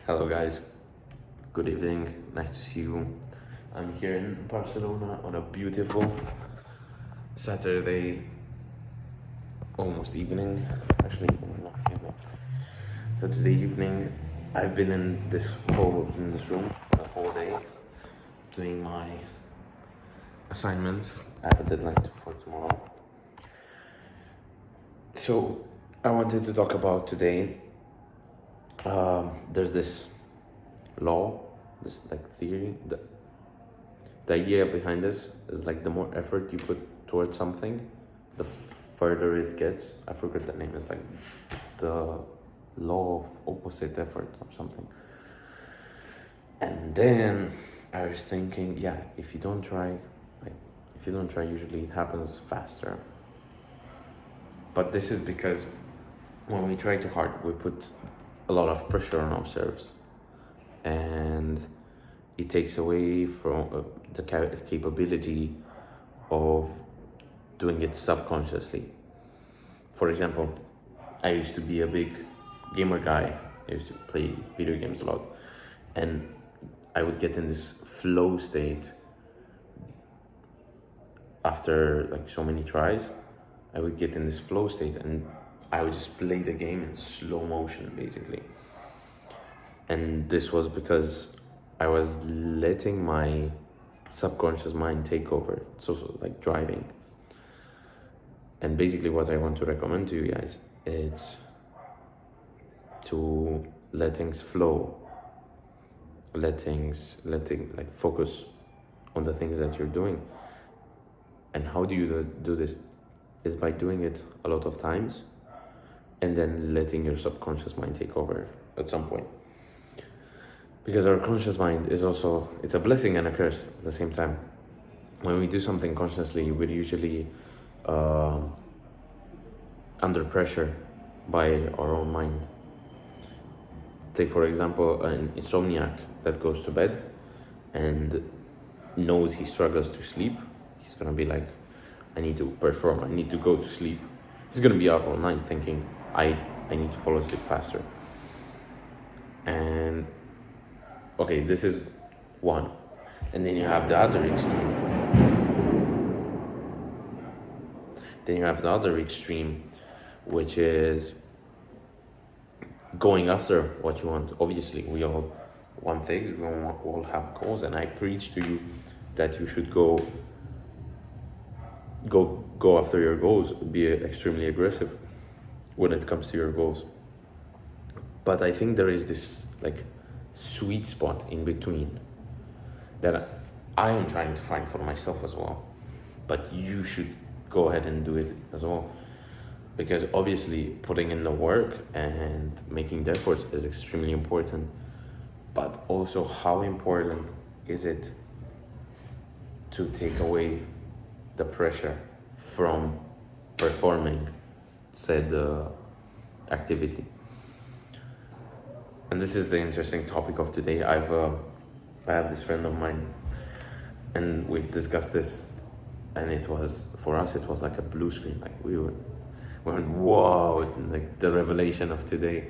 Hello, guys. Good evening. Nice to see you. I'm here in Barcelona on a beautiful Saturday, almost evening. Actually, not evening. Saturday evening. I've been in this room for the whole day, doing my assignment. I have a deadline for tomorrow. So I wanted to talk about today. There's this law, this like theory. The idea behind this is like the more effort you put towards something, the further it gets. I forget the name. It's like the law of opposite effort or something. And then I was thinking, yeah, if you don't try, usually it happens faster. But this is because when we try too hard, we put a lot of pressure on ourselves, and it takes away from the capability of doing it subconsciously. For example, I used to be a big gamer guy. I used to play video games a lot, and I would get in this flow state after like so many tries. I would get in this flow state and I would just play the game in slow motion, basically. And this was because I was letting my subconscious mind take over. It's also like driving. And basically what I want to recommend to you guys is to let things flow. Letting like focus on the things that you're doing. And how do you do this? Is by doing it a lot of times and then letting your subconscious mind take over at some point. Because our conscious mind is also, it's a blessing and a curse at the same time. When we do something consciously, we're usually under pressure by our own mind. Take for example an insomniac that goes to bed and knows he struggles to sleep. He's gonna be like, I need to perform, I need to go to sleep. He's gonna be up all night thinking, I need to fall asleep faster. And okay, this is one. And then you have the other extreme. Which is going after what you want. Obviously, we all want things, we all have goals, and I preach to you that you should go after your goals, be extremely aggressive when it comes to your goals. But I think there is this like sweet spot in between that I am trying to find for myself as well. But you should go ahead and do it as well. Because obviously putting in the work and making the efforts is extremely important. But also, how important is it to take away the pressure from performing said activity? And this is the interesting topic of today. I have this friend of mine, and we've discussed this, and it was, for us, it was like a blue screen. Like we went, whoa, like the revelation of today.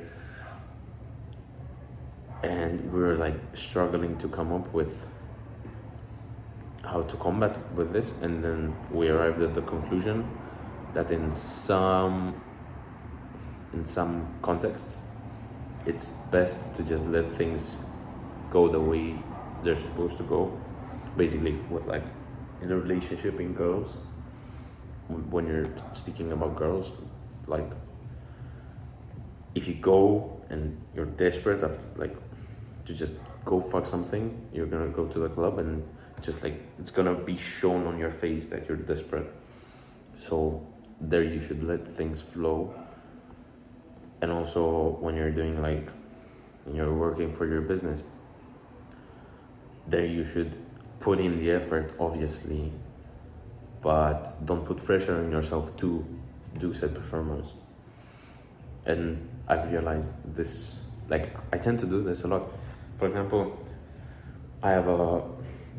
And we were like struggling to come up with how to combat with this, and then we arrived at the conclusion that in some contexts it's best to just let things go the way they're supposed to go. Basically, with like in a relationship, in girls, when you're speaking about girls, like if you go and you're desperate after, like, to just go fuck something, you're gonna go to the club and just like it's gonna be shown on your face that you're desperate. So there you should let things flow. And also when you're doing like, when you're working for your business, there you should put in the effort, obviously, but don't put pressure on yourself to do said performance. And I've realized this, like I tend to do this a lot. For example, I have a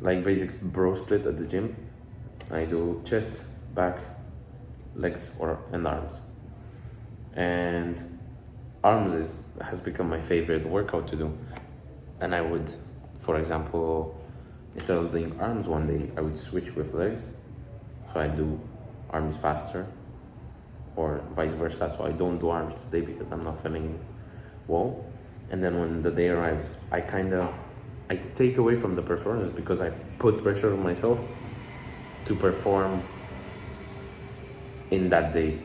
like basic bro split at the gym. I do chest, back, legs and arms. And has become my favorite workout to do. And I would, for example, instead of doing arms one day, I would switch with legs. So I do arms faster, or vice versa. So I don't do arms today because I'm not feeling well. And then when the day arrives, I take away from the performance because I put pressure on myself to perform in that day.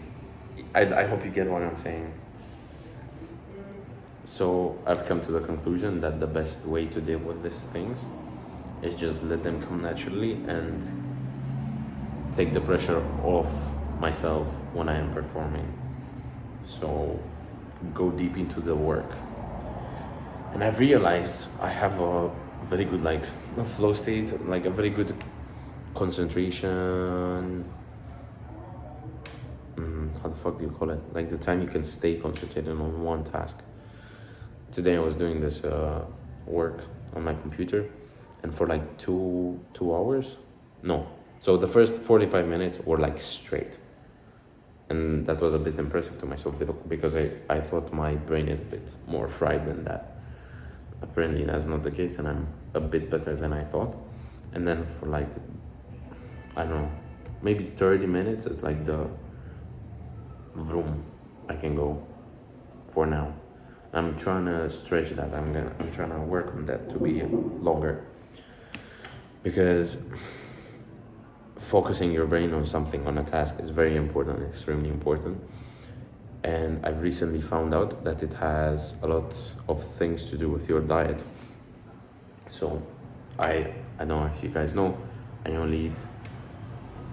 I hope you get what I'm saying. So I've come to the conclusion that the best way to deal with these things is just let them come naturally and take the pressure off myself when I am performing. So go deep into the work. And I've realized I have a very good flow state, a very good concentration. How the fuck do you call it? Like the time you can stay concentrated on one task. Today I was doing this work on my computer, and for like two hours, no. So the first 45 minutes were like straight. And that was a bit impressive to myself because I thought my brain is a bit more fried than that. Apparently that's not the case, and I'm a bit better than I thought. And then for I don't know, maybe 30 minutes is like the vroom I can go for now. I'm trying to stretch that. I'm trying to work on that to be longer, because focusing your brain on something, on a task, is very important, extremely important. And I've recently found out that it has a lot of things to do with your diet. So I don't know if you guys know, I only eat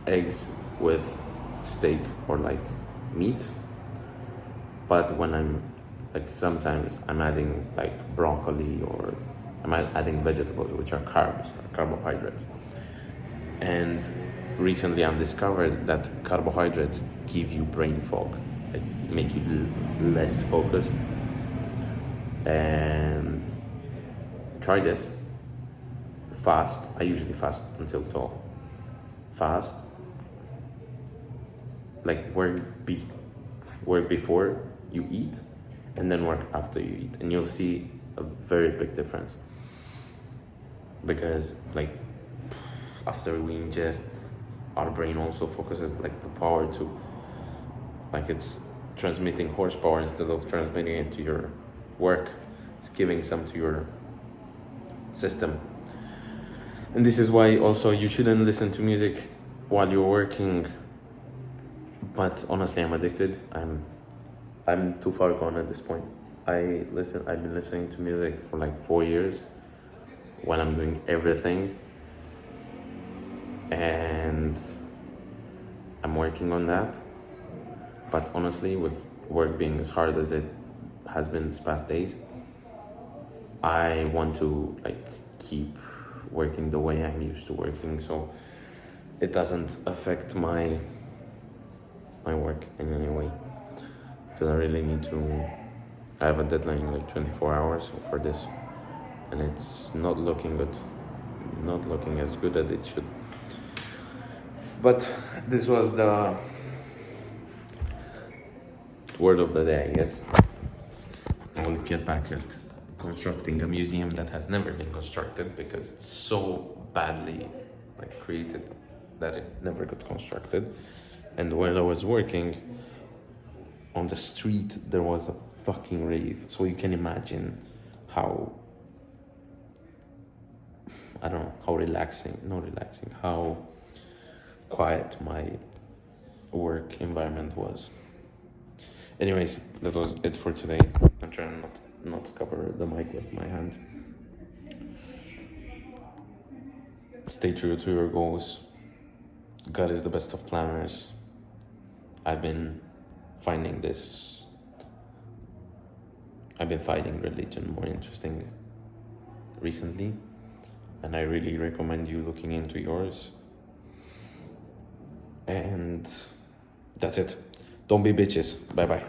eggs with steak or meat. But when I'm sometimes I'm adding broccoli, or I'm adding vegetables, which are carbohydrates. And recently I've discovered that carbohydrates give you brain fog, make you less focused. And try this. Fast. I usually fast until 12. Fast. Work before you eat, and then work after you eat, and you'll see a very big difference. Because after we ingest, our brain also focuses the power to it's transmitting horsepower instead of transmitting it to your work. It's giving some to your system. And this is why also you shouldn't listen to music while you're working. But honestly, I'm addicted. I'm too far gone at this point. I've been listening to music for 4 years when I'm doing everything, and I'm working on that. But honestly, with work being as hard as it has been these past days, I want to keep working the way I'm used to working, so it doesn't affect my work in any way. Because I really need to. I have a deadline in 24 hours for this, and it's not looking good, not looking as good as it should. But this was the word of the day, I guess. I will get back at constructing a museum that has never been constructed, because it's so badly created that it never got constructed. And when I was working on the street, there was a fucking rave. So you can imagine how, I don't know, how quiet my work environment was. Anyways, that was it for today. I'm trying not to cover the mic with my hand. Stay true to your goals. God is the best of planners. I've been finding religion more interesting recently, and I really recommend you looking into yours. And that's it. Don't be bitches. Bye bye.